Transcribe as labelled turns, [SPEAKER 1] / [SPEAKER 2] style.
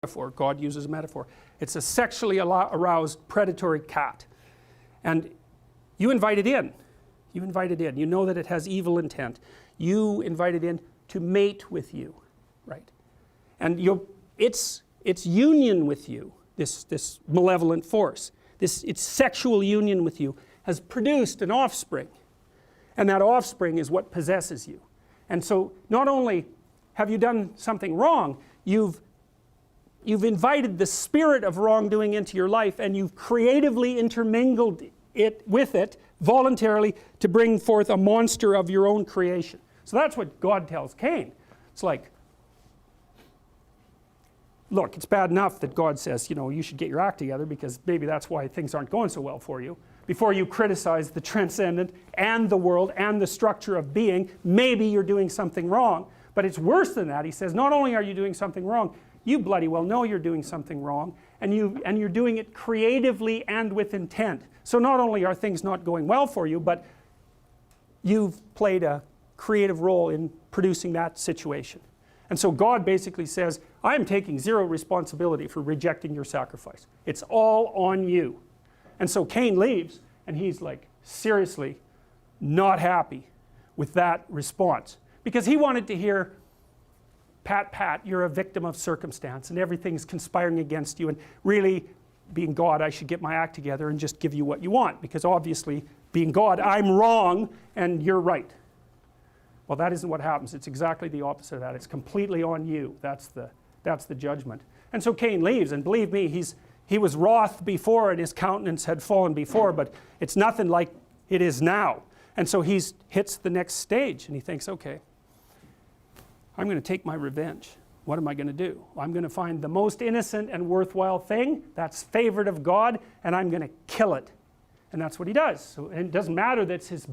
[SPEAKER 1] metaphor. God uses a metaphor. It's a sexually aroused predatory cat. And you invite it in. You invite it in. You know that it has evil intent. You invite it in to mate with you, right? And its union with you, this malevolent force, its sexual union with you has produced an offspring. And that offspring is what possesses you. And so not only have you done something wrong, you've invited the spirit of wrongdoing into your life, and you've creatively intermingled it with it voluntarily to bring forth a monster of your own creation. So that's what God tells Cain. It's like, look, it's bad enough that God says, you know, you should get your act together because maybe that's why things aren't going so well for you. Before you criticize the transcendent and the world and the structure of being, maybe you're doing something wrong. But it's worse than that. He says, not only are you doing something wrong, you bloody well know you're doing something wrong, and you're doing it creatively and with intent. So not only are things not going well for you, but you've played a creative role in producing that situation. And so God basically says, I am taking zero responsibility for rejecting your sacrifice. It's all on you. And so Cain leaves, and he's like seriously not happy with that response, because he wanted to hear, pat, pat, you're a victim of circumstance and everything's conspiring against you, and really, being God, I should get my act together and just give you what you want, because obviously, being God, I'm wrong and you're right. Well, that isn't what happens. It's exactly the opposite of that. It's completely on you. That's the judgment. And so Cain leaves, and believe me, he was wroth before and his countenance had fallen before, but it's nothing like it is now. And so he hits the next stage, and he thinks, okay, I'm going to take my revenge. What am I going to do? I'm going to find the most innocent and worthwhile thing that's favored of God, and I'm going to kill it. And that's what he does. So, and it doesn't matter that it's his